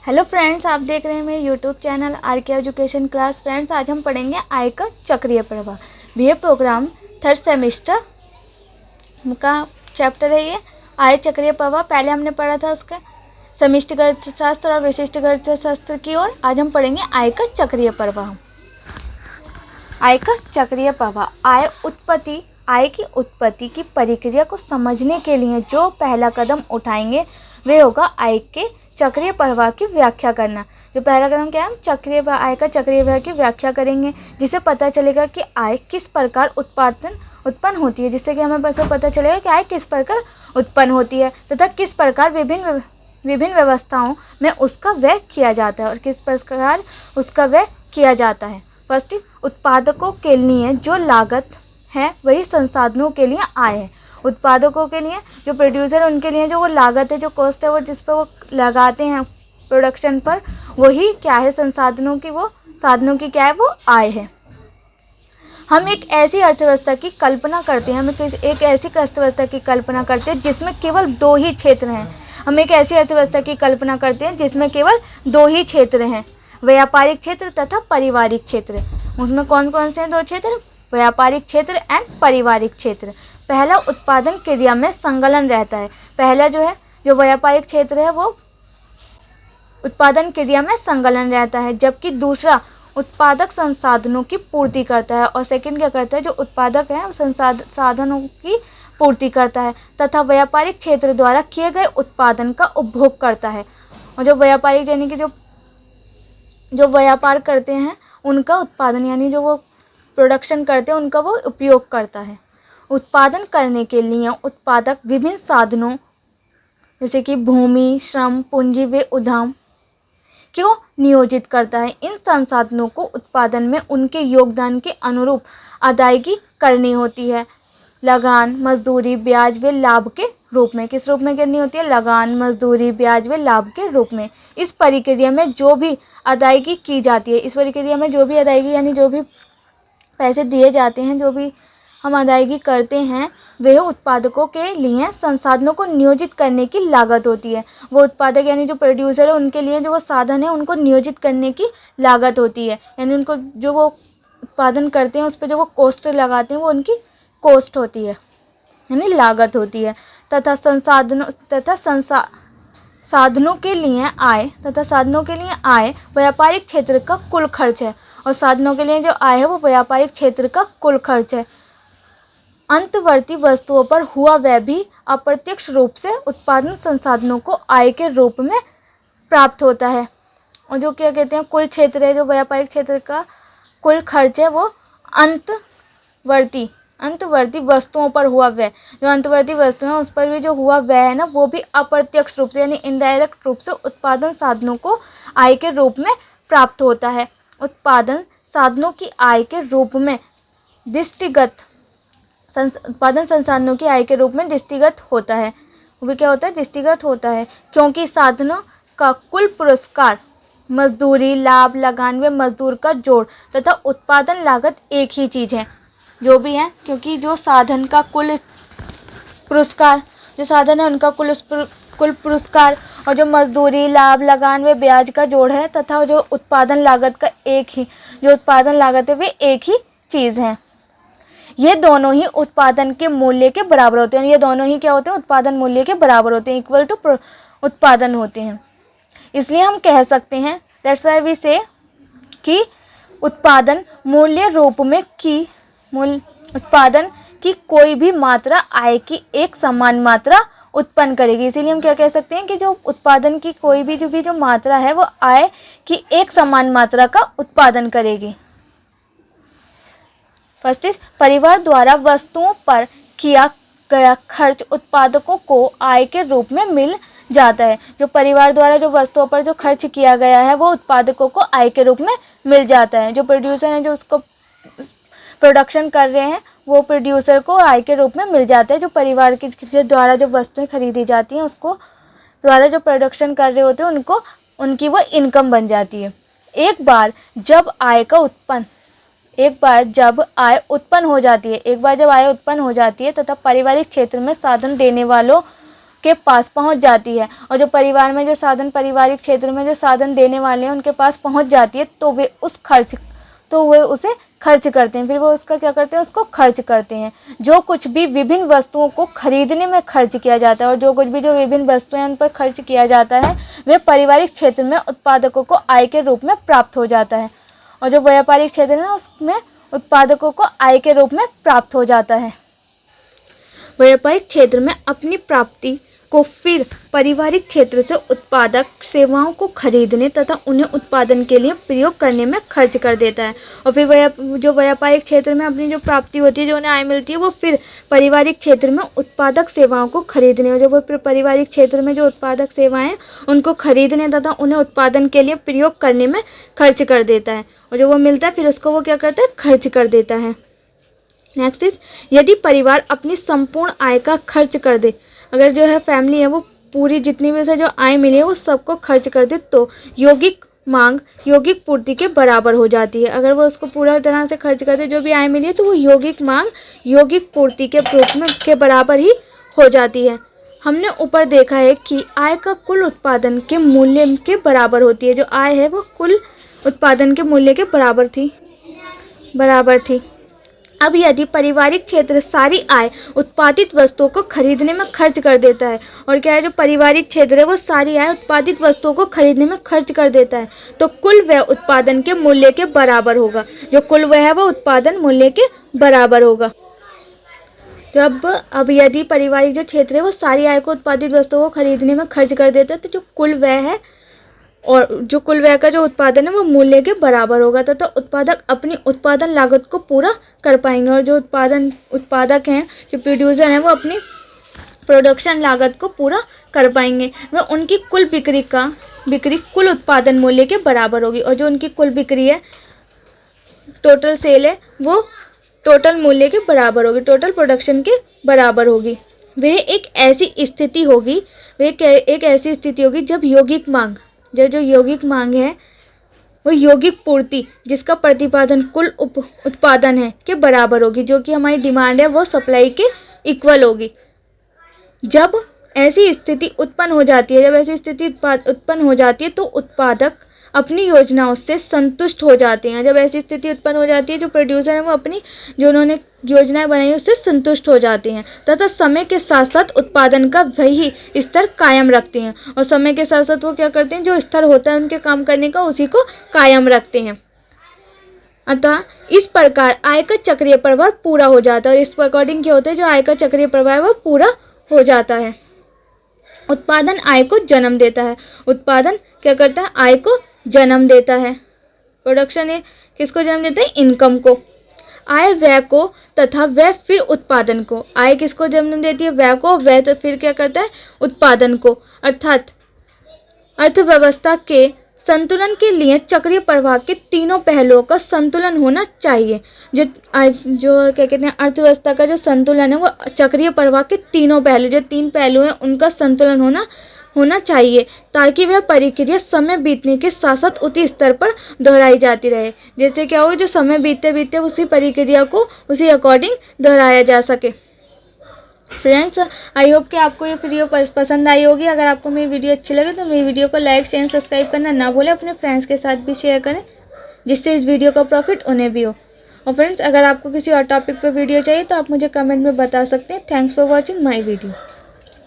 Hello friends, आप देख रहे हैं मेरे यूट्यूब चैनल आर के एजुकेशन क्लास। फ्रेंड्स, आज हम पढ़ेंगे आय का चक्रीय प्रवाह। बीए प्रोग्राम थर्ड सेमेस्टर का चैप्टर है ये, आय चक्रीय प्रवाह। पहले हमने पढ़ा था उसके समष्टि गणितशास्त्र और विशिष्ट गणितशास्त्र की ओर। आज हम पढ़ेंगे आय का चक्रीय प्रवाह। आय का चक्रीय प्रवाह। आय की उत्पत्ति की प्रक्रिया को समझने के लिए जो पहला कदम उठाएंगे वे होगा आय के चक्रीय प्रवाह की व्याख्या करना। जो पहला कदम क्या है, आय का चक्रीय प्रवाह की व्याख्या करेंगे, जिससे पता चलेगा कि आय किस प्रकार उत्पन्न होती है, जिससे कि हमें बस पता चलेगा कि आय किस प्रकार उत्पन्न होती है तथा किस प्रकार विभिन्न व्यवस्थाओं में उसका व्यय किया जाता है और किस प्रकार उसका व्यय किया जाता है। फर्स्ट, उत्पादकों के लिए जो लागत है वही संसाधनों के लिए आय है। उत्पादकों के लिए जो प्रोड्यूसर, उनके लिए जो वो लागत है, जो कॉस्ट है, वो जिस पर वो लगाते हैं प्रोडक्शन पर, वही क्या है, साधनों की क्या है, वो आय है। हम एक ऐसी अर्थव्यवस्था की कल्पना करते हैं जिसमें केवल दो ही क्षेत्र हैं। हम एक ऐसी अर्थव्यवस्था की कल्पना करते हैं जिसमें केवल दो ही क्षेत्र हैं, व्यापारिक क्षेत्र तथा पारिवारिक क्षेत्र। उसमें कौन कौन से हैं दो क्षेत्र? व्यापारिक क्षेत्र एंड पारिवारिक क्षेत्र। पहला, उत्पादन क्रिया में संलग्न रहता है। पहला जो व्यापारिक क्षेत्र है वो उत्पादन क्रिया में संलग्न रहता है, जबकि दूसरा उत्पादक संसाधनों की पूर्ति करता है। और सेकंड क्या करता है, जो उत्पादक है संसाधनों की पूर्ति करता है तथा व्यापारिक क्षेत्र द्वारा किए गए उत्पादन का उपभोग करता है। और जो व्यापारिक यानी कि जो व्यापार करते हैं उनका उत्पादन यानी जो वो प्रोडक्शन करते हैं उनका वो उपयोग करता है। उत्पादन करने के लिए उत्पादक विभिन्न साधनों जैसे कि भूमि, श्रम, पूंजी व उद्यम क्यों नियोजित करता है। इन संसाधनों को उत्पादन में उनके योगदान के अनुरूप अदायगी करनी होती है। लगान, मजदूरी, ब्याज व लाभ के रूप में। किस रूप में करनी होती है? लगान, मजदूरी, ब्याज व लाभ के रूप में। इस प्रक्रिया में जो भी अदायगी की जाती है, यानी जो भी पैसे दिए जाते हैं, जो भी हम अदायगी करते हैं, वह उत्पादकों के लिए संसाधनों को नियोजित करने की लागत होती है। वो उत्पादक यानी जो प्रोड्यूसर है उनके लिए जो वो साधन है उनको नियोजित करने की लागत होती है, यानी उनको जो वो उत्पादन करते हैं उस पर जो वो कॉस्ट लगाते हैं वो उनकी कॉस्ट होती है, यानी लागत होती है। तथा साधनों के लिए आय व्यापारिक क्षेत्र का कुल खर्च है। और साधनों के लिए जो आय है वो व्यापारिक क्षेत्र का कुल खर्च है। अंतवर्ती वस्तुओं पर हुआ व्यय भी अप्रत्यक्ष रूप से उत्पादन संसाधनों को आय के रूप में प्राप्त होता है। और जो क्या कहते हैं, कुल क्षेत्र है, जो व्यापारिक क्षेत्र का कुल खर्च है, वो अंतवर्ती वस्तुओं पर हुआ व्यय, जो अंतवर्ती वस्तु है उस पर भी जो हुआ व्यय है ना, वो भी अप्रत्यक्ष रूप से यानी इनडायरेक्ट रूप से उत्पादन साधनों को आय के रूप में प्राप्त होता है। उत्पादन साधनों की आय के रूप में उत्पादन संसाधनों की आय के रूप में दृष्टिगत होता है। वो भी क्या होता है? दृष्टिगत होता है, क्योंकि साधनों का कुल पुरस्कार मजदूरी, लाभ, लगान व मजदूर का जोड़ तथा उत्पादन लागत एक ही चीज़ है। जो भी है, क्योंकि जो साधन का कुल पुरस्कार, जो साधन है उनका कुल पुरस्कार और जो मजदूरी, लाभ, लगान व ब्याज का जोड़ है तथा जो उत्पादन लागत है वे एक ही चीज़ है। ये दोनों ही उत्पादन के मूल्य के बराबर होते हैं। ये दोनों ही क्या होते हैं? उत्पादन मूल्य के बराबर होते हैं, इक्वल टू उत्पादन होते हैं। इसलिए हम कह सकते हैं, दैट्स व्हाई वी से कि उत्पादन की कोई भी मात्रा आय की एक समान मात्रा उत्पन्न करेगी। इसीलिए हम क्या कह सकते हैं कि जो उत्पादन की कोई भी जो मात्रा है वो आय की एक समान मात्रा का उत्पादन करेगी। फर्स्ट इज, परिवार द्वारा वस्तुओं पर किया गया खर्च उत्पादकों को आय के रूप में मिल जाता है। जो परिवार द्वारा जो वस्तुओं पर जो खर्च किया गया है वो उत्पादकों को आय के रूप में मिल जाता है। जो प्रोड्यूसर हैं, जो उसको प्रोडक्शन कर रहे हैं, वो प्रोड्यूसर को आय के रूप में मिल जाता है। जो परिवार के द्वारा जो वस्तुएं खरीदी जाती हैं उसको द्वारा जो प्रोडक्शन कर रहे होते हैं उनको उनकी वो इनकम बन जाती है। एक बार जब आय उत्पन्न हो जाती है तथा पारिवारिक क्षेत्र में साधन देने वालों के पास पहुंच जाती है, और जो परिवार में जो साधन, पारिवारिक क्षेत्र में जो साधन देने वाले हैं उनके पास पहुंच जाती है, तो वे उसे खर्च करते हैं। फिर वो उसका क्या करते हैं, उसको खर्च करते हैं। जो कुछ भी विभिन्न वस्तुओं को खरीदने में खर्च किया जाता है, और जो कुछ भी जो विभिन्न वस्तुएं उन पर खर्च किया जाता है, वे पारिवारिक क्षेत्र में उत्पादकों को आय के रूप में प्राप्त हो जाता है, और जो व्यापारिक क्षेत्र है उसमें उत्पादकों को आय के रूप में प्राप्त हो जाता है। व्यापारिक क्षेत्र में अपनी प्राप्ति को फिर पारिवारिक क्षेत्र से उत्पादक सेवाओं को खरीदने तथा उन्हें उत्पादन के लिए प्रयोग करने में खर्च कर देता है, और फिर जो व्यापारिक क्षेत्र में अपनी जो प्राप्ति होती है, जो उन्हें आय मिलती है, वो फिर पारिवारिक क्षेत्र में उत्पादक सेवाओं को खरीदने, और जो वो पारिवारिक क्षेत्र में जो उत्पादक सेवाएं उनको खरीदने तथा उन्हें उत्पादन के लिए प्रयोग करने में खर्च कर देता है, और जो वो मिलता है फिर उसको वो क्या करता है, खर्च कर देता है। नेक्स्ट इज, यदि परिवार अपनी संपूर्ण आय का खर्च कर दे, अगर जो है फैमिली है वो पूरी जितनी भी से जो आय मिली है वो सबको खर्च कर दे, तो यौगिक मांग यौगिक पूर्ति के बराबर हो जाती है। अगर वो उसको पूरा तरह से खर्च कर दे, जो भी आय मिली है, तो वो यौगिक मांग यौगिक पूर्ति के रूप में के बराबर ही हो जाती है। हमने ऊपर देखा है कि आय का कुल उत्पादन के मूल्य के बराबर होती है। जो आय है वो कुल उत्पादन के मूल्य के बराबर थी। अब यदि पारिवारिक क्षेत्र सारी आय उत्पादित वस्तुओं को खरीदने में खर्च कर देता है, और क्या है, जो पारिवारिक क्षेत्र है वो सारी आय उत्पादित वस्तुओं को खरीदने में खर्च कर देता है, तो कुल व्यय उत्पादन के मूल्य के बराबर होगा। जो कुल व्यय है वो उत्पादन मूल्य के बराबर होगा। अब यदि पारिवारिक जो क्षेत्र है वो सारी आय को उत्पादित वस्तुओं को खरीदने में खर्च कर देता है, तो जो कुल व्यय है और जो कुल व्यय का जो उत्पादन है वो मूल्य के बराबर होगा, तथा उत्पादक अपनी उत्पादन लागत को पूरा कर पाएंगे, और जो उत्पादक हैं, जो प्रोड्यूसर हैं, वो अपनी प्रोडक्शन लागत को पूरा कर पाएंगे। वह उनकी कुल बिक्री कुल उत्पादन मूल्य के बराबर होगी, और जो उनकी कुल बिक्री है, टोटल सेल है, वो टोटल मूल्य के बराबर होगी, टोटल प्रोडक्शन के बराबर होगी। वह एक ऐसी स्थिति होगी जब जो यौगिक मांग है वो यौगिक पूर्ति जिसका प्रतिपादन कुल उत्पादन है के बराबर होगी, जो कि हमारी डिमांड है वो सप्लाई के इक्वल होगी। जब ऐसी स्थिति उत्पन्न हो जाती है तो उत्पादक अपनी योजनाओं से संतुष्ट हो जाते हैं। जब ऐसी स्थिति उत्पन्न हो जाती है, जो प्रोड्यूसर है वो अपनी जो उन्होंने योजनाएं बनाई उससे संतुष्ट हो जाते हैं, तथा समय के साथ साथ उत्पादन का वही स्तर कायम रखते हैं, और समय के साथ साथ वो क्या करते हैं, जो स्तर होता है उनके काम करने का उसी को कायम रखते हैं। अतः इस प्रकार आय का चक्रीय प्रवाह पूरा हो जाता है, और इस अकॉर्डिंग क्या होता है, जो आय का चक्रीय प्रवाह है वो पूरा हो जाता है। उत्पादन आय को जन्म देता है। उत्पादन क्या करता है, आय को जन्म देता है। प्रोडक्शन है किसको जन्म देता है, इनकम को। आय व्यय को तथा व्यय फिर उत्पादन को। आय किसको जन्म देती है, व्यय को, व्यय तो फिर क्या करता है, उत्पादन को। अर्थात अर्थव्यवस्था के संतुलन के लिए चक्रीय प्रवाह के तीनों पहलुओं का संतुलन होना चाहिए। जो क्या कहते हैं, अर्थव्यवस्था का जो संतुलन है वो चक्रीय प्रवाह के तीनों पहलू, जो तीन पहलू हैं, उनका संतुलन होना चाहिए, ताकि वह प्रक्रिया समय बीतने के साथ साथ उसी स्तर पर दोहराई जाती रहे। जैसे क्या हो, जो समय बीतते बीतते उसी प्रक्रिया को उसी अकॉर्डिंग दोहराया जा सके। फ्रेंड्स, आई होप कि आपको ये वीडियो पसंद आई होगी। अगर आपको मेरी वीडियो अच्छी लगे तो मेरी वीडियो को लाइक शेयर सब्सक्राइब करना ना भूलें। अपने फ्रेंड्स के साथ भी शेयर करें, जिससे इस वीडियो का प्रॉफिट उन्हें भी हो। और फ्रेंड्स, अगर आपको किसी और टॉपिक पर वीडियो चाहिए तो आप मुझे कमेंट में बता सकते हैं। Thanks for watching my video.